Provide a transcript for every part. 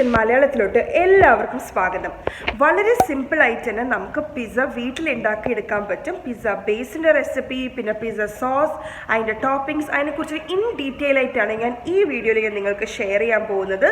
in മലയാളത്തിലോട്ട് എല്ലാവർക്കും സ്വാഗതം. വളരെ സിമ്പിൾ ആയിട്ട് തന്നെ നമുക്ക് പിസ്സ വീട്ടിൽ ഉണ്ടാക്കി എടുക്കാൻ പറ്റും. പിസ്സ ബേസിൻ്റെ റെസിപ്പി, പിന്നെ പിസ്സ സോസ്, അതിൻ്റെ ടോപ്പിങ്സ്, അതിനെക്കുറിച്ച് ഇൻ ഡീറ്റെയിൽ ആയിട്ടാണ് ഞാൻ ഈ വീഡിയോയിൽ നിങ്ങൾക്ക് ഷെയർ ചെയ്യാൻ പോകുന്നത്.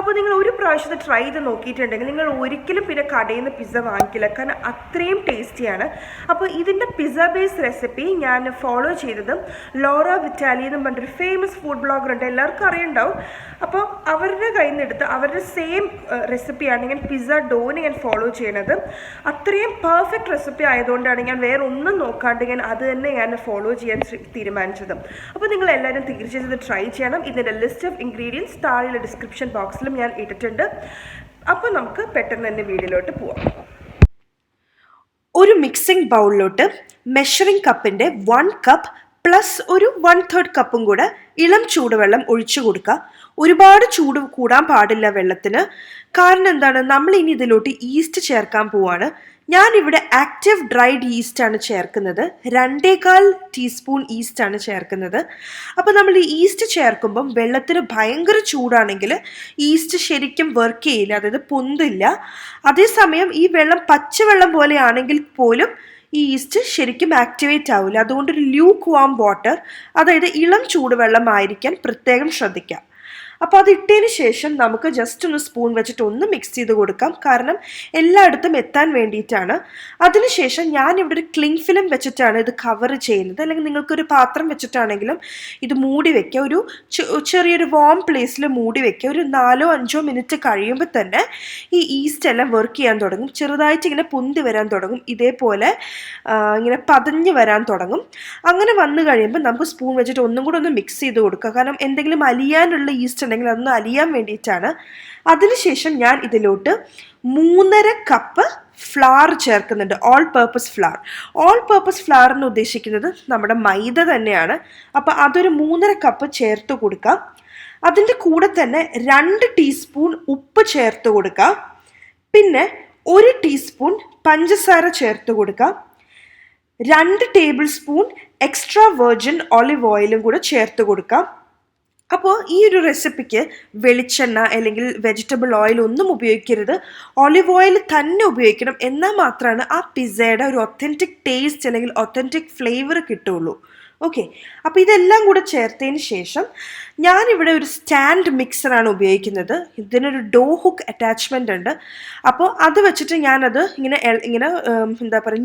അപ്പോൾ നിങ്ങൾ ഒരു പ്രാവശ്യത്തെ ട്രൈ ചെയ്ത് നോക്കിയിട്ടുണ്ടെങ്കിൽ നിങ്ങൾ ഒരിക്കലും പിന്നെ കടയിൽ നിന്ന് പിസ്സ വാങ്ങിക്കില്ല, കാരണം അത്രയും ടേസ്റ്റിയാണ്. അപ്പോൾ ഇതിൻ്റെ പിസ്സ ബേസ് റെസിപ്പി ഞാൻ ഫോളോ ചെയ്തതും ലോറ വിറ്റാലി എന്ന് പറഞ്ഞൊരു ഫേമസ് ഫുഡ് ബ്ലോഗർ ഉണ്ട്, എല്ലാവർക്കും അറിയുണ്ടാവും. അപ്പോൾ അവരുടെ കയ്യിൽ നിന്ന് എടുത്ത് അവരുടെ സെയിം റെസിപ്പിയാണ് ഞാൻ പിസ്സ ഡോന് ഞാൻ ഫോളോ ചെയ്യണത്. അത്രയും പെർഫെക്റ്റ് റെസിപ്പി ആയതുകൊണ്ടാണ് ഞാൻ വേറെ ഒന്നും നോക്കാണ്ട് ഞാൻ അത് തന്നെ ഞാൻ ഫോളോ ചെയ്യാൻ തീരുമാനിച്ചത്. അപ്പോൾ നിങ്ങൾ എല്ലാവരും തീർച്ചയായും ഇത് ട്രൈ ചെയ്യണം. ഇതിൻ്റെ ലിസ്റ്റ് ഓഫ് ഇൻഗ്രീഡിയൻസ് താഴെയുള്ള ഡിസ്ക്രിപ്ഷൻ ബോക്സിലും ഞാൻ ഇട്ടിട്ടുണ്ട്. അപ്പോൾ നമുക്ക് പെട്ടെന്ന് തന്നെ വീഡിയോയിലോട്ട് പോവാം. ഒരു മിക്സിംഗ് ബൗളിലോട്ട് മെഷറിംഗ് കപ്പിൻ്റെ 1 കപ്പ് പ്ലസ് ഒരു 1/3 കപ്പും കൂടെ ഇളം ചൂടുവെള്ളം ഒഴിച്ചു കൊടുക്കുക. ഒരുപാട് ചൂട് കൂടാൻ പാടില്ല വെള്ളത്തിന്. കാരണം എന്താണ്, നമ്മൾ ഇനി ഇതിലോട്ട് ഈസ്റ്റ് ചേർക്കാൻ പോവാണ്. ഞാനിവിടെ ആക്റ്റീവ് ഡ്രൈഡ് ഈസ്റ്റാണ് ചേർക്കുന്നത്. 2.25 ടീസ്പൂൺ ഈസ്റ്റാണ് ചേർക്കുന്നത്. അപ്പോൾ നമ്മൾ ഈ ഈസ്റ്റ് ചേർക്കുമ്പം വെള്ളത്തിന് ഭയങ്കര ചൂടാണെങ്കിൽ ഈസ്റ്റ് ശരിക്കും വർക്ക് ചെയ്യില്ല, അതായത് പൊന്തില്ല. അതേസമയം ഈ വെള്ളം പച്ചവെള്ളം പോലെയാണെങ്കിൽ പോലും ഈ ഈസ്റ്റ് ശരിക്കും ആക്ടിവേറ്റ് ആവില്ല. അതുകൊണ്ട് ഒരു ലൂക്ക് വാം വാട്ടർ, അതായത് ഇളം ചൂടുവെള്ളം ആയിരിക്കാൻ പ്രത്യേകം ശ്രദ്ധിക്കാം. അപ്പോൾ അത് ഇട്ടതിന് ശേഷം നമുക്ക് ജസ്റ്റ് ഒന്ന് സ്പൂൺ വെച്ചിട്ട് ഒന്ന് മിക്സ് ചെയ്ത് കൊടുക്കാം, കാരണം എല്ലായിടത്തും എത്താൻ വേണ്ടിയിട്ടാണ്. അതിനുശേഷം ഞാനിവിടെ ഒരു ക്ലിങ് ഫിലിം വെച്ചിട്ടാണ് ഇത് കവർ ചെയ്യുന്നത്, അല്ലെങ്കിൽ നിങ്ങൾക്കൊരു പാത്രം വെച്ചിട്ടാണെങ്കിലും ഇത് മൂടി വയ്ക്കുക. ഒരു ചെറിയൊരു വാം പ്ലേസിൽ മൂടി വയ്ക്കുക. ഒരു 4-5 മിനിറ്റ് കഴിയുമ്പോൾ തന്നെ ഈ ഈസ്റ്റ് എല്ലാം വർക്ക് ചെയ്യാൻ തുടങ്ങും. ചെറുതായിട്ട് ഇങ്ങനെ പൊന്തി വരാൻ തുടങ്ങും, ഇതേപോലെ ഇങ്ങനെ പതഞ്ഞ് വരാൻ തുടങ്ങും. അങ്ങനെ വന്നു കഴിയുമ്പോൾ നമുക്ക് സ്പൂൺ വെച്ചിട്ട് ഒന്നും കൂടെ ഒന്ന് മിക്സ് ചെയ്ത് കൊടുക്കുക, കാരണം എന്തെങ്കിലും അലിയാനുള്ള ഈസ്റ്റ് ഉണ്ടെങ്കിൽ അതൊന്ന് അലിയാൻ വേണ്ടിയിട്ടാണ്. അതിനുശേഷം ഞാൻ ഇതിലോട്ട് 3.5 കപ്പ് ഫ്ലവർ ചേർക്കുന്നുണ്ട്, all purpose flower. All purpose flower എന്ന് ഉദ്ദേശിക്കുന്നത് നമ്മുടെ മൈദ തന്നെയാണ്. അപ്പോൾ അതൊരു 3.5 കപ്പ് ചേർത്ത് കൊടുക്കാം. അതിൻ്റെ കൂടെ തന്നെ 2 ടീസ്പൂൺ ഉപ്പ് ചേർത്ത് കൊടുക്കാം. പിന്നെ 1 ടീസ്പൂൺ പഞ്ചസാര ചേർത്ത് കൊടുക്കാം. 2 table spoon extra virgin olive ഓയിലും കൂടെ ചേർത്ത് കൊടുക്കാം. അപ്പോൾ ഈ ഒരു റെസിപ്പിക്ക് വെളിച്ചെണ്ണ അല്ലെങ്കിൽ വെജിറ്റബിൾ ഓയിൽ ഒന്നും ഉപയോഗിക്കരുത്, ഒലിവ് ഓയിൽ തന്നെ ഉപയോഗിക്കണം. എന്നാൽ മാത്രമാണ് ആ പിസ്സയുടെ ഒരു ഒത്തൻറ്റിക് ടേസ്റ്റ് അല്ലെങ്കിൽ ഒത്തൻറ്റിക് ഫ്ലേവർ കിട്ടുള്ളൂ. ഓക്കെ, അപ്പോൾ ഇതെല്ലാം കൂടെ ചേർത്തതിന് ശേഷം ഞാനിവിടെ ഒരു സ്റ്റാൻഡ് മിക്സറാണ് ഉപയോഗിക്കുന്നത്. ഇതിനൊരു ഡോ ഹുക്ക് അറ്റാച്ച്മെൻ്റ് ഉണ്ട്. അപ്പോൾ അത് വെച്ചിട്ട് ഞാനത് ഇങ്ങനെ എന്താ പറയുക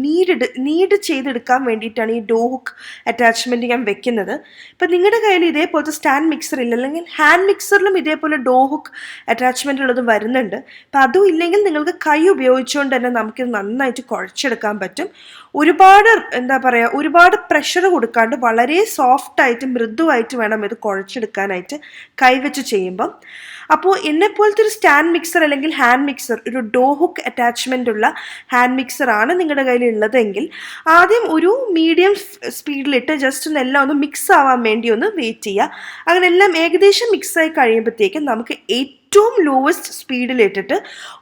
നീഡ് ചെയ്തെടുക്കാൻ വേണ്ടിയിട്ടാണ് ഈ ഡോ ഹുക്ക് അറ്റാച്ച്മെൻറ്റ് ഞാൻ വെക്കുന്നത്. ഇപ്പം നിങ്ങളുടെ കയ്യിൽ ഇതേപോലത്തെ സ്റ്റാൻഡ് മിക്സർ ഇല്ല, അല്ലെങ്കിൽ ഹാൻഡ് മിക്സറിലും ഇതേപോലെ ഡോ ഹുക്ക് അറ്റാച്ച്മെൻ്റ് ഉള്ളത് വരുന്നുണ്ട്. അപ്പം അതും ഇല്ലെങ്കിൽ നിങ്ങൾക്ക് കൈ ഉപയോഗിച്ചുകൊണ്ട് തന്നെ നമുക്കിത് നന്നായിട്ട് കുഴച്ചെടുക്കാൻ പറ്റും. ഒരുപാട് പ്രഷർ കൊടുക്കാണ്ട് വളരെ സോഫ്റ്റായിട്ട് മൃദുവായിട്ട് വേണം ഇത് കുഴച്ചെടുക്കാനായിട്ട് കൈവച്ച് ചെയ്യുമ്പം. അപ്പോൾ എന്നെപ്പോലത്തെ ഒരു സ്റ്റാൻഡ് മിക്സർ അല്ലെങ്കിൽ ഹാൻഡ് മിക്സർ, ഒരു ഡോ ഹുക്ക് അറ്റാച്ച്മെൻ്റ് ഉള്ള ഹാൻഡ് മിക്സർ ആണ് നിങ്ങളുടെ കയ്യിൽ ഉള്ളതെങ്കിൽ ആദ്യം ഒരു മീഡിയം സ്പീഡിലിട്ട് ജസ്റ്റ് ഒന്ന് എല്ലാം ഒന്ന് മിക്സ് ആവാൻ വേണ്ടി ഒന്ന് വെയിറ്റ് ചെയ്യുക. അങ്ങനെ എല്ലാം ഏകദേശം മിക്സായി കഴിയുമ്പോഴത്തേക്കും നമുക്ക് ഏറ്റവും ലോവസ്റ്റ് സ്പീഡിലിട്ടിട്ട്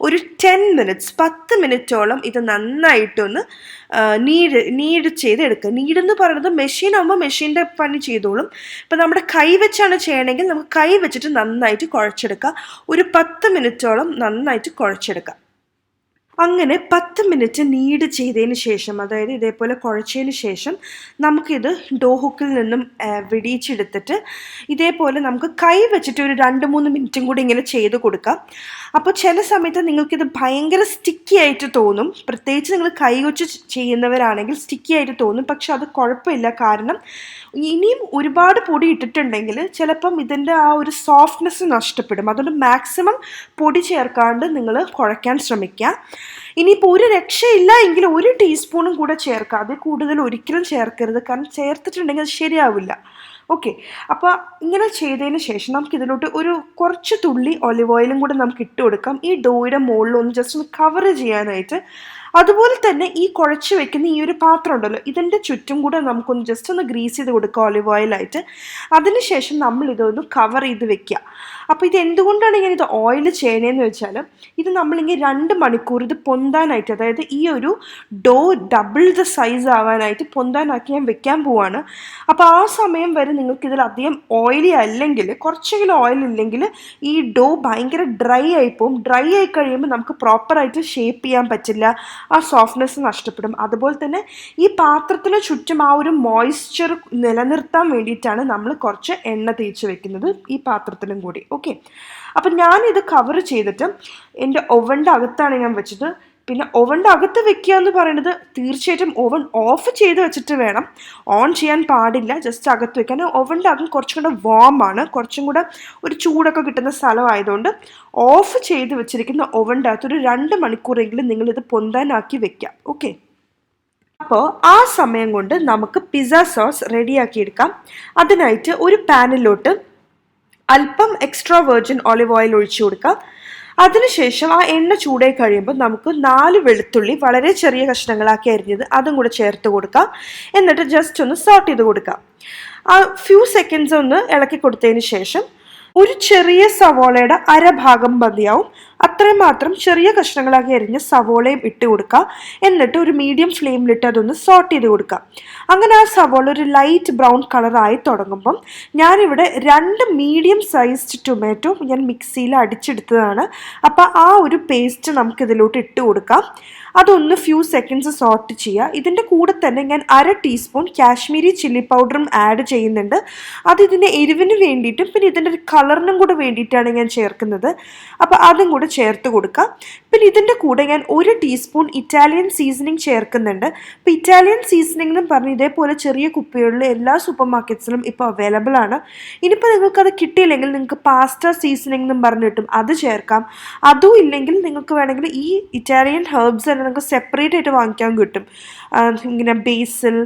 ഒരു 10 മിനിറ്റോളം ഇത് നന്നായിട്ടൊന്ന് നീഡ് ചെയ്തെടുക്കുക. നീഡെന്ന് പറയുന്നത് മെഷീൻ ആകുമ്പോൾ മെഷീൻ്റെ പണി ചെയ്തോളും. ഇപ്പം നമ്മുടെ കൈ വെച്ചാണ് ചെയ്യണമെങ്കിൽ നമുക്ക് കൈ വെച്ചിട്ട് നന്നായിട്ട് കുഴച്ചെടുക്കുക. ഒരു 10 മിനിറ്റോളം നന്നായിട്ട് കുഴച്ചെടുക്കുക. അങ്ങനെ 10 മിനിറ്റ് നീഡ് ചെയ്തതിന് ശേഷം, അതായത് ഇതേപോലെ കുഴച്ചതിന് ശേഷം നമുക്കിത് ഡോ ഹുക്കിൽ നിന്നും വെടിയിച്ചെടുത്തിട്ട് ഇതേപോലെ നമുക്ക് കൈ വെച്ചിട്ട് ഒരു 2-3 മിനിറ്റും കൂടി ഇങ്ങനെ ചെയ്ത് കൊടുക്കാം. അപ്പോൾ ചില സമയത്ത് നിങ്ങൾക്കിത് ഭയങ്കര സ്റ്റിക്കി ആയിട്ട് തോന്നും, പ്രത്യേകിച്ച് നിങ്ങൾ കൈ വെച്ച് ചെയ്യുന്നവരാണെങ്കിൽ സ്റ്റിക്കി ആയിട്ട് തോന്നും. പക്ഷെ അത് കുഴപ്പമില്ല, കാരണം ഇനിയും ഒരുപാട് പൊടി ഇട്ടിട്ടുണ്ടെങ്കിൽ ചിലപ്പം ഇതിൻ്റെ ആ ഒരു സോഫ്റ്റ്നെസ് നഷ്ടപ്പെടും. അതുകൊണ്ട് മാക്സിമം പൊടി ചേർക്കാണ്ട് നിങ്ങൾ കുഴയ്ക്കാൻ ശ്രമിക്കുക. ഇനിയിപ്പോൾ ഒരു രക്ഷയില്ല എങ്കിൽ 1 ടീസ്പൂണും കൂടെ ചേർക്കുക, അതിൽ കൂടുതൽ ഒരിക്കലും ചേർക്കരുത്, കാരണം ചേർത്തിട്ടുണ്ടെങ്കിൽ അത് ശരിയാവില്ല. ഓക്കെ, അപ്പോൾ ഇങ്ങനെ ചെയ്തതിന് ശേഷം നമുക്ക് ഇതിലോട്ട് ഒരു കുറച്ച് തുള്ളി ഒലിവ് ഓയിലും കൂടെ നമുക്ക് ഇട്ട് കൊടുക്കാം, ഈ ഡോയുടെ മുകളിൽ ഒന്ന് ജസ്റ്റ് ഒന്ന് കവർ ചെയ്യാനായിട്ട്. അതുപോലെ തന്നെ ഈ കുഴച്ച് വെക്കുന്ന ഈ ഒരു പാത്രം ഉണ്ടല്ലോ, ഇതിൻ്റെ ചുറ്റും കൂടെ നമുക്കൊന്ന് ജസ്റ്റ് ഒന്ന് ഗ്രീസ് ചെയ്ത് കൊടുക്കുക ഓലിവ് ഓയിലായിട്ട്. അതിനുശേഷം നമ്മൾ ഇതൊന്ന് കവർ ചെയ്ത് വെക്കുക. അപ്പോൾ ഇത് എന്തുകൊണ്ടാണ് ഞാൻ ഇത് ഓയിൽ ചെയ്യണേന്ന് വെച്ചാൽ, ഇത് നമ്മളിങ്ങനെ 2 മണിക്കൂർ ഇത് പൊന്താനായിട്ട്, അതായത് ഈ ഒരു ഡോ ഡബിൾ ദ സൈസ് ആവാനായിട്ട് പൊന്താനാക്കി ഞാൻ വെക്കാൻ പോവാണ്. അപ്പോൾ ആ സമയം വരെ നിങ്ങൾക്ക് ഇതിൽ അധികം ഓയിലി അല്ലെങ്കിൽ, കുറച്ചെങ്കിലും ഓയിൽ ഇല്ലെങ്കിൽ ഈ ഡോ ഭയങ്കര ഡ്രൈ ആയിപ്പോവും. ഡ്രൈ ആയി കഴിയുമ്പോൾ നമുക്ക് പ്രോപ്പറായിട്ട് ഷേപ്പ് ചെയ്യാൻ പറ്റില്ല, ആ സോഫ്റ്റ്നെസ് നഷ്ടപ്പെടും. അതുപോലെ തന്നെ ഈ പാത്രത്തിന് ചുറ്റും ആ ഒരു മോയ്സ്ചർ നിലനിർത്താൻ വേണ്ടിയിട്ടാണ് നമ്മൾ കുറച്ച് എണ്ണ തേച്ച് വെക്കുന്നത് ഈ പാത്രത്തിലും കൂടി. ഓക്കെ, അപ്പം ഞാനിത് കവർ ചെയ്തിട്ട് എൻ്റെ ഓവൻ്റെ അകത്താണ് ഞാൻ വെച്ചത്. പിന്നെ ഓവൻ്റെ അകത്ത് വെക്കുക എന്ന് പറയുന്നത് തീർച്ചയായിട്ടും ഓവൻ ഓഫ് ചെയ്ത് വെച്ചിട്ട് വേണം, ഓൺ ചെയ്യാൻ പാടില്ല. ജസ്റ്റ് അകത്ത് വെക്കാൻ. ഓവൻ്റെ അകം കുറച്ചും കൂടെ വാം ആണ്, കുറച്ചും കൂടെ ഒരു ചൂടൊക്കെ കിട്ടുന്ന സ്ഥലമായതുകൊണ്ട് ഓഫ് ചെയ്ത് വെച്ചിരിക്കുന്ന ഓവൻ്റെ അകത്ത് ഒരു 2 മണിക്കൂറെങ്കിലും നിങ്ങളിത് പൊന്താനാക്കി വെക്കാം. ഓക്കെ, അപ്പോൾ ആ സമയം കൊണ്ട് നമുക്ക് പിസ്സ സോസ് റെഡിയാക്കി എടുക്കാം. അതിനായിട്ട് ഒരു പാനിലോട്ട് അല്പം എക്സ്ട്രാ വെർജിൻ ഓലിവ് ഓയിൽ ഒഴിച്ചു കൊടുക്കാം. അതിനുശേഷം ആ എണ്ണ ചൂടായി കഴിയുമ്പോൾ നമുക്ക് 4 വെളുത്തുള്ളി വളരെ ചെറിയ കഷ്ണങ്ങളാക്കി അരിഞ്ഞത് അതും കൂടെ ചേർത്ത് കൊടുക്കാം. എന്നിട്ട് ജസ്റ്റ് ഒന്ന് സോട്ട് ചെയ്ത് കൊടുക്കാം. ആ ഫ്യൂ സെക്കൻഡ്സ് ഒന്ന് ഇളക്കി കൊടുത്തതിന് ശേഷം ഒരു ചെറിയ സവോളയുടെ അരഭാഗം മതിയാവും, അത്രയും മാത്രം ചെറിയ കഷ്ണങ്ങളാക്കി അരിഞ്ഞ് സവോളയും ഇട്ട് കൊടുക്കുക. എന്നിട്ട് ഒരു മീഡിയം ഫ്ലെയിമിലിട്ട് അതൊന്ന് സോട്ട് ചെയ്ത് കൊടുക്കുക. അങ്ങനെ ആ സവോള ഒരു ലൈറ്റ് ബ്രൗൺ കളറായി തുടങ്ങുമ്പം ഞാനിവിടെ 2 മീഡിയം സൈസ്ഡ് ടൊമാറ്റോ ഞാൻ മിക്സിയിൽ അടിച്ചെടുത്തതാണ്. അപ്പോൾ ആ ഒരു പേസ്റ്റ് നമുക്കിതിലോട്ട് ഇട്ട് കൊടുക്കാം. അതൊന്ന് ഫ്യൂ സെക്കൻഡ്സ് സോട്ട് ചെയ്യുക. ഇതിൻ്റെ കൂടെ തന്നെ ഞാൻ 1/2 ടീസ്പൂൺ കാശ്മീരി ചില്ലി പൗഡറും ആഡ് ചെയ്യുന്നുണ്ട്. അത് ഇതിൻ്റെ എരിവിന് വേണ്ടിയിട്ടും പിന്നെ ഇതിൻ്റെ ഒരു കളറിനും കൂടെ വേണ്ടിയിട്ടാണ് ഞാൻ ചേർക്കുന്നത്. അപ്പോൾ അതും കൂടെ ചേർത്ത് കൊടുക്കാം. പിന്നെ ഇതിൻ്റെ കൂടെ ഞാൻ 1 ടീസ്പൂൺ ഇറ്റാലിയൻ സീസണിങ് ചേർക്കുന്നുണ്ട്. അപ്പോൾ ഇറ്റാലിയൻ സീസണിങ് എന്ന് പറഞ്ഞ് ഇതേപോലെ ചെറിയ കുപ്പികളിൽ എല്ലാ സൂപ്പർ മാർക്കറ്റ്സിലും ഇപ്പോൾ അവൈലബിൾ ആണ്. ഇനിയിപ്പോൾ നിങ്ങൾക്കത് കിട്ടിയില്ലെങ്കിൽ നിങ്ങൾക്ക് പാസ്ത സീസണിങ് എന്നും പറഞ്ഞ് കിട്ടും, അത് ചേർക്കാം. അതും ഇല്ലെങ്കിൽ നിങ്ങൾക്ക് വേണമെങ്കിൽ ഈ ഇറ്റാലിയൻ ഹെർബ്സ് തന്നെ നിങ്ങൾക്ക് സെപ്പറേറ്റ് ആയിട്ട് വാങ്ങിക്കാൻ കിട്ടും. ഇങ്ങനെ ബേസിൽ,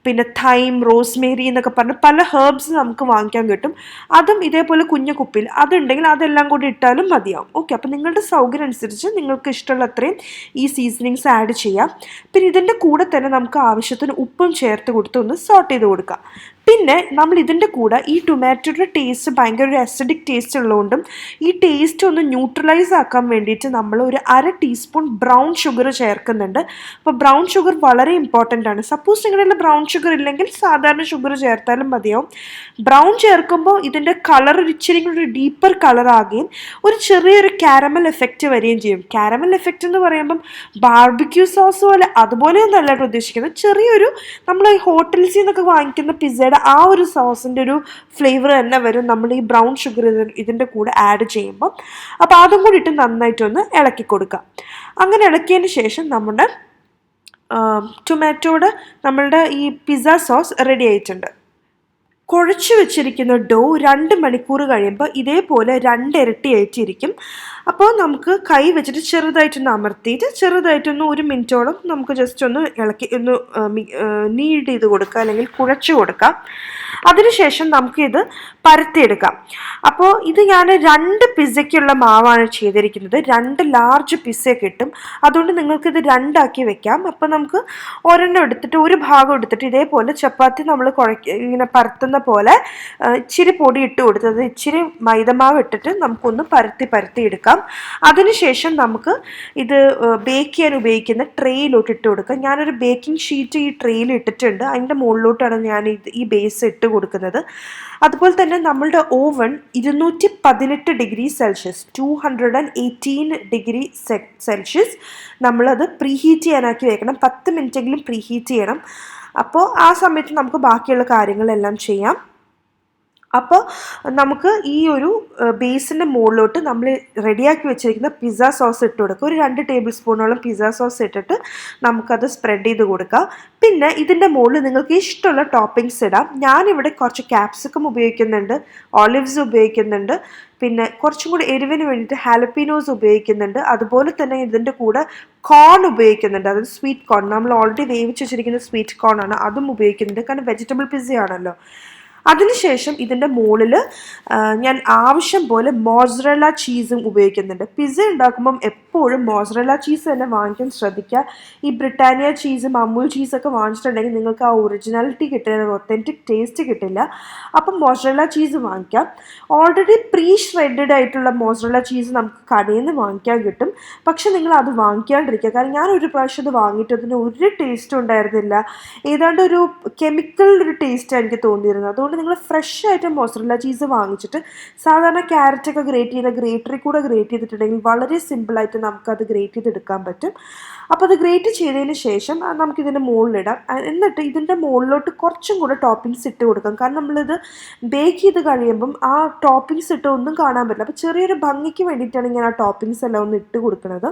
പിന്നെ തൈം, റോസ്മേരി എന്നൊക്കെ പറഞ്ഞ് പല ഹെർബ്സ് നമുക്ക് വാങ്ങിക്കാൻ കിട്ടും. അതും ഇതേപോലെ കുഞ്ഞു കുപ്പിയിൽ അതുണ്ടെങ്കിൽ അതെല്ലാം കൂടി ഇട്ടാലും മതിയാവും. ഓക്കെ, അപ്പോൾ നിങ്ങളുടെ സൗകര്യം അനുസരിച്ച് നിങ്ങൾക്ക് ഇഷ്ടമുള്ള അത്രയും ഈ സീസണിങ്സ് ആഡ് ചെയ്യാം. പിന്നെ ഇതിൻ്റെ കൂടെ തന്നെ നമുക്ക് ആവശ്യത്തിന് ഉപ്പും ചേർത്ത് കൊടുത്ത് ഒന്ന് സോട്ട് ചെയ്ത് കൊടുക്കാം. പിന്നെ നമ്മൾ ഇതിൻ്റെ കൂടെ ഈ ടൊമാറ്റോയുടെ ടേസ്റ്റ് ഭയങ്കര ഒരു അസിഡിക് ടേസ്റ്റ് ഉള്ളതുകൊണ്ടും ഈ ടേസ്റ്റ് ഒന്ന് ന്യൂട്രലൈസ് ആക്കാൻ വേണ്ടിയിട്ട് നമ്മൾ ഒരു 1/2 ടീസ്പൂൺ ബ്രൗൺ ഷുഗർ ചേർക്കുന്നുണ്ട്. അപ്പോൾ ബ്രൗൺ ഷുഗർ വളരെ ഇമ്പോർട്ടൻ്റ് ആണ്. സപ്പോസ് നിങ്ങളുടെ ബ്രൗൺ ഷുഗർ ഇല്ലെങ്കിൽ സാധാരണ ഷുഗർ ചേർത്താലും മതിയാവും. ബ്രൗൺ ചേർക്കുമ്പോൾ ഇതിൻ്റെ കളർ ഇച്ചിരി കൂടി ഡീപ്പർ കളറാകുകയും ഒരു ചെറിയൊരു കാരമൽ എഫക്റ്റ് വരികയും ചെയ്യും. കാരമൽ എഫക്റ്റ് എന്ന് പറയുമ്പം ബാർബിക്യൂ സോസ് പോലെ അതുപോലെയൊന്നും അല്ലാട്ടോ ഉദ്ദേശിക്കുന്നത്. ചെറിയൊരു നമ്മൾ ഈ ഹോട്ടൽസിൽ നിന്നൊക്കെ വാങ്ങിക്കുന്ന പിസ്സയുടെ ആ ഒരു സോസിൻ്റെ ഒരു ഫ്ലേവർ തന്നെ വരും നമ്മൾ ഈ ബ്രൗൺ ഷുഗർ ഇതിൻ്റെ കൂടെ ആഡ് ചെയ്യുമ്പോൾ. അപ്പോൾ അതും കൂടി ഇട്ട് നന്നായിട്ടൊന്ന് ഇളക്കി കൊടുക്കുക. അങ്ങനെ ഇളക്കിയതിന് ശേഷം നമ്മുടെ ടൊമാറ്റോയുടെ നമ്മളുടെ ഈ പിസ്സ സോസ് റെഡി ആയിട്ടുണ്ട്. കുഴച്ച് വെച്ചിരിക്കുന്ന ഡോ 2 മണിക്കൂർ കഴിയുമ്പോൾ ഇതേപോലെ 2 ഇരട്ടിയായിട്ടിരിക്കും. അപ്പോൾ നമുക്ക് കൈ വെച്ചിട്ട് ചെറുതായിട്ടൊന്ന് അമർത്തിയിട്ട് ചെറുതായിട്ടൊന്ന് 1 മിനിറ്റോളം നമുക്ക് ജസ്റ്റ് ഒന്ന് ഇളക്കി ഒന്ന് നീഡ് ചെയ്ത് കൊടുക്കുക, അല്ലെങ്കിൽ കുഴച്ച് കൊടുക്കാം. അതിനുശേഷം നമുക്കിത് പരത്തിയെടുക്കാം. അപ്പോൾ ഇത് ഞാൻ 2 പിസ്സയ്ക്കുള്ള മാവാണ് ചെയ്തിരിക്കുന്നത്. 2 ലാർജ് പിസ്സ കിട്ടും, അതുകൊണ്ട് നിങ്ങൾക്കിത് 2 ആക്കി വെക്കാം. അപ്പോൾ നമുക്ക് ഒരെണ്ണം എടുത്തിട്ട് ഒരു ഭാഗം എടുത്തിട്ട് ഇതേപോലെ ചപ്പാത്തി നമ്മൾ ഇങ്ങനെ പരത്തുന്ന പോലെ ഇച്ചിരി പൊടി ഇട്ട് കൊടുത്തത് ഇച്ചിരി മൈദമാവ് ഇട്ടിട്ട് നമുക്കൊന്ന് പരത്തി എടുക്കാം. അതിനുശേഷം നമുക്ക് ഇത് ബേക്ക് ചെയ്യാൻ ഉപയോഗിക്കുന്ന ട്രേയിലോട്ട് ഇട്ട് കൊടുക്കാം. ഞാനൊരു ബേക്കിംഗ് ഷീറ്റ് ഈ ട്രേയിൽ ഇട്ടിട്ടുണ്ട്, അതിൻ്റെ മുകളിലോട്ടാണ് ഞാൻ ഈ ബേസ് ഇട്ട് കൊടുക്കുന്നത്. അതുപോലെ തന്നെ നമ്മളുടെ oven 218 degree Celsius 218 degree Celsius നമ്മളത് പ്രീഹീറ്റ് ചെയ്യാനാക്കി വെക്കണം. 10 മിനിറ്റെങ്കിലും പ്രീഹീറ്റ് ചെയ്യണം. അപ്പോൾ ആ സമയത്ത് നമുക്ക് ബാക്കിയുള്ള കാര്യങ്ങളെല്ലാം ചെയ്യാം. അപ്പോൾ നമുക്ക് ഈ ഒരു ബേസിൻ്റെ മുകളിലോട്ട് നമ്മൾ റെഡിയാക്കി വെച്ചിരിക്കുന്ന പിസ്സ സോസ് ഇട്ട് കൊടുക്കുക. ഒരു 2 ടേബിൾ സ്പൂണോളം പിസ്സ സോസ് ഇട്ടിട്ട് നമുക്കത് സ്പ്രെഡ് ചെയ്ത് കൊടുക്കാം. പിന്നെ ഇതിൻ്റെ മുകളിൽ നിങ്ങൾക്ക് ഇഷ്ടമുള്ള ടോപ്പിങ്സ് ഇടാം. ഞാനിവിടെ കുറച്ച് ക്യാപ്സിക്കം ഉപയോഗിക്കുന്നുണ്ട്, ഓലിവ്സ് ഉപയോഗിക്കുന്നുണ്ട്, പിന്നെ കുറച്ചും കൂടി എരിവിന് വേണ്ടിയിട്ട് ഹാലപ്പീനോസ് ഉപയോഗിക്കുന്നുണ്ട്. അതുപോലെ തന്നെ ഇതിൻ്റെ കൂടെ കോൺ ഉപയോഗിക്കുന്നുണ്ട്, അതായത് സ്വീറ്റ് കോൺ. നമ്മൾ ഓൾറെഡി വേവിച്ച് വെച്ചിരിക്കുന്ന സ്വീറ്റ് കോൺ ആണ്, അതും ഉപയോഗിക്കുന്നുണ്ട്, കാരണം വെജിറ്റബിൾ പിസ്സയാണല്ലോ. അതിനുശേഷം ഇതിൻ്റെ മുകളിൽ ഞാൻ ആവശ്യം പോലെ മോസറല്ല ചീസും ഉപയോഗിക്കുന്നുണ്ട്. പിസ്സ ഉണ്ടാക്കുമ്പം എപ്പോഴും മോസറല്ല ചീസ് തന്നെ വാങ്ങിക്കാൻ ശ്രദ്ധിക്കുക. ഈ ബ്രിട്ടാനിയ ചീസും അമൂൽ ചീസൊക്കെ വാങ്ങിച്ചിട്ടുണ്ടെങ്കിൽ നിങ്ങൾക്ക് ആ ഒറിജിനാലിറ്റി കിട്ടില്ല, ഒത്തൻറ്റിക് ടേസ്റ്റ് കിട്ടില്ല. അപ്പം മോസറല്ല ചീസ് വാങ്ങിക്കാം. ഓൾറെഡി പ്രീ ഷ്രെഡഡ് ആയിട്ടുള്ള മോസറല്ല ചീസ് നമുക്ക് കടയിൽ നിന്ന് വാങ്ങിക്കാൻ കിട്ടും. പക്ഷെ നിങ്ങൾ അത് വാങ്ങിക്കാണ്ടിരിക്കുക. കാരണം ഞാൻ ഒരു പ്രാവശ്യം അത് വാങ്ങിയിട്ട് അതിന് ഒരു ടേസ്റ്റും ഉണ്ടായിരുന്നില്ല. ഏതാണ്ട് ഒരു കെമിക്കൽ ഒരു ടേസ്റ്റ് എനിക്ക് തോന്നിയിരുന്നത്. അതുകൊണ്ട് നിങ്ങൾ ഫ്രഷ് ആയിട്ട് മോസറല്ല ചീസ് വാങ്ങിച്ചിട്ട് സാധാരണ ക്യാരറ്റൊക്കെ ഗ്രേറ്റ് ചെയ്ത ഗ്രേറ്ററിൽ കൂടെ ഗ്രേറ്റ് ചെയ്തിട്ടുണ്ടെങ്കിൽ വളരെ സിമ്പിളായിട്ട് നമുക്കത് ഗ്രേറ്റ് ചെയ്തെടുക്കാൻ പറ്റും. അപ്പോൾ അത് ഗ്രേറ്റ് ചെയ്തതിന് ശേഷം നമുക്കിതിൻ്റെ മുകളിലിടാം. എന്നിട്ട് ഇതിൻ്റെ മുകളിലോട്ട് കുറച്ചും കൂടെ ടോപ്പിങ്സ് ഇട്ട് കൊടുക്കാം. കാരണം നമ്മളിത് ബേക്ക് ചെയ്ത് കഴിയുമ്പം ആ ടോപ്പിങ്സ് ഇട്ട് ഒന്നും കാണാൻ പറ്റില്ല. അപ്പോൾ ചെറിയൊരു ഭംഗിക്ക് വേണ്ടിയിട്ടാണ് ഞാൻ ആ ടോപ്പിങ്സ് എല്ലാം ഒന്ന് ഇട്ട് കൊടുക്കുന്നത്.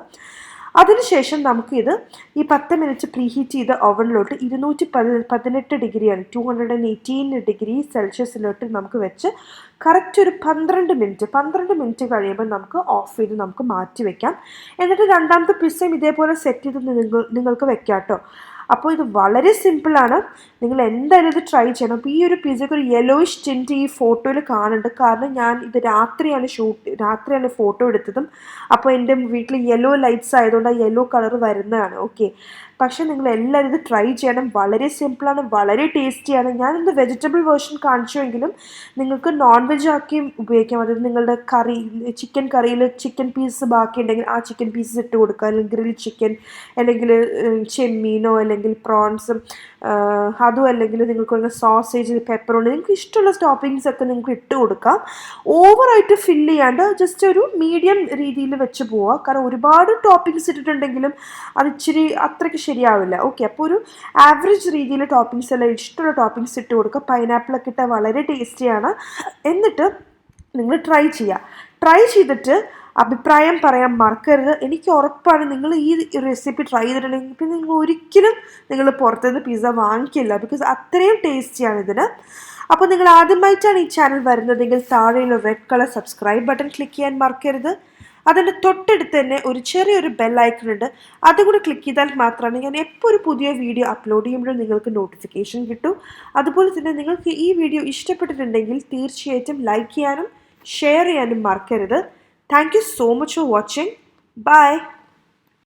അതിനുശേഷം നമുക്കിത് ഈ 10 മിനിറ്റ് പ്രീഹീറ്റ് ചെയ്ത ഓവനിലോട്ട് 218 ഡിഗ്രിയാണ്, 218 ° നമുക്ക് വെച്ച് കറക്റ്റ് ഒരു 12 മിനിറ്റ് കഴിയുമ്പോൾ നമുക്ക് ഓഫ് ചെയ്ത് നമുക്ക് മാറ്റി വെക്കാം. എന്നിട്ട് രണ്ടാമത്തെ പിസ്സയും ഇതേപോലെ സെറ്റ് ചെയ്ത് നിങ്ങൾക്ക് വെക്കാം കേട്ടോ. അപ്പോൾ ഇത് വളരെ സിമ്പിളാണ്. നിങ്ങൾ എന്തായാലും ഇത് ട്രൈ ചെയ്യണം. അപ്പോൾ ഈ ഒരു പിസ്സയ്ക്ക് ഒരു യെല്ലോയിഷ് ടിൻറ്റ് ഈ ഫോട്ടോയിൽ കാണുന്നുണ്ട്. കാരണം ഞാൻ ഇത് രാത്രിയാണ് ഫോട്ടോ എടുത്തതും. അപ്പോൾ എൻ്റെ വീട്ടിൽ യെല്ലോ ലൈറ്റ്സ് ആയതുകൊണ്ട് ആ യെല്ലോ കളർ വരുന്നതാണ്. ഓക്കെ, പക്ഷേ നിങ്ങൾ എല്ലാവരും ഇത് ട്രൈ ചെയ്യണം. വളരെ സിമ്പിളാണ്, വളരെ ടേസ്റ്റിയാണ്. ഞാനിന്ന് വെജിറ്റബിൾ വേർഷൻ കാണിച്ചുവെങ്കിലും നിങ്ങൾക്ക് നോൺ വെജ് ആക്കിയും ഉപയോഗിക്കാം. അതായത് നിങ്ങളുടെ ചിക്കൻ കറിയിൽ ചിക്കൻ പീസ് ബാക്കി ഉണ്ടെങ്കിൽ ആ ചിക്കൻ പീസസ് ഇട്ട് കൊടുക്കുക. അല്ലെങ്കിൽ ഗ്രിൽ ചിക്കൻ, അല്ലെങ്കിൽ ചെമ്മീനോ, അല്ലെങ്കിൽ പ്രോൺസും, അതും അല്ലെങ്കിൽ നിങ്ങൾക്ക് സോസേജ്, പെപ്പറോണി, നിങ്ങൾക്ക് ഇഷ്ടമുള്ള ടോപ്പിങ്സ് ഒക്കെ നിങ്ങൾക്ക് ഇട്ട് കൊടുക്കാം. ഓവറായിട്ട് ഫില്ല് ചെയ്യാണ്ട് ജസ്റ്റ് ഒരു മീഡിയം രീതിയിൽ വെച്ച് പോവുക. കാരണം ഒരുപാട് ടോപ്പിങ്സ് ഇട്ടിട്ടുണ്ടെങ്കിലും അത് ഇച്ചിരി അത്രയ്ക്ക് ശരിയാവില്ല. ഓക്കെ, അപ്പോൾ ഒരു ആവറേജ് രീതിയിൽ ടോപ്പിങ്സ് എല്ലാം ഇഷ്ടമുള്ള ടോപ്പിങ്സ് ഇട്ട് കൊടുക്കുക. പൈനാപ്പിളൊക്കെ ഇട്ടാൽ വളരെ ടേസ്റ്റിയാണ്. എന്നിട്ട് നിങ്ങൾ ട്രൈ ചെയ്തിട്ട് അഭിപ്രായം പറയാൻ മറക്കരുത്. എനിക്ക് ഉറപ്പാണ് നിങ്ങൾ ഈ റെസിപ്പി ട്രൈ ചെയ്തിട്ടുണ്ടെങ്കിൽ പിന്നെ നിങ്ങൾ ഒരിക്കലും പുറത്തുനിന്ന് പിസ്സ വാങ്ങിക്കില്ല. ബിക്കോസ് അത്രയും ടേസ്റ്റിയാണ് ഇതിന്. അപ്പോൾ നിങ്ങൾ ആദ്യമായിട്ടാണ് ഈ ചാനൽ വരുന്നതെങ്കിൽ താഴെയുള്ള red colour subscribe button click ചെയ്യാൻ മറക്കരുത്. അതിൻ്റെ തൊട്ടടുത്ത് തന്നെ ഒരു ചെറിയൊരു ബെൽ ഐക്കൺ ഉണ്ട്. അതുകൂടി ക്ലിക്ക് ചെയ്താൽ മാത്രമാണ് ഞാൻ എപ്പോൾ ഒരു പുതിയ വീഡിയോ അപ്ലോഡ് ചെയ്യുമ്പോഴും നിങ്ങൾക്ക് നോട്ടിഫിക്കേഷൻ കിട്ടും. അതുപോലെ തന്നെ നിങ്ങൾക്ക് ഈ വീഡിയോ ഇഷ്ടപ്പെട്ടിട്ടുണ്ടെങ്കിൽ തീർച്ചയായിട്ടും ലൈക്ക് ചെയ്യാനും ഷെയർ ചെയ്യാനും മറക്കരുത്. Thank you so much for watching. Bye.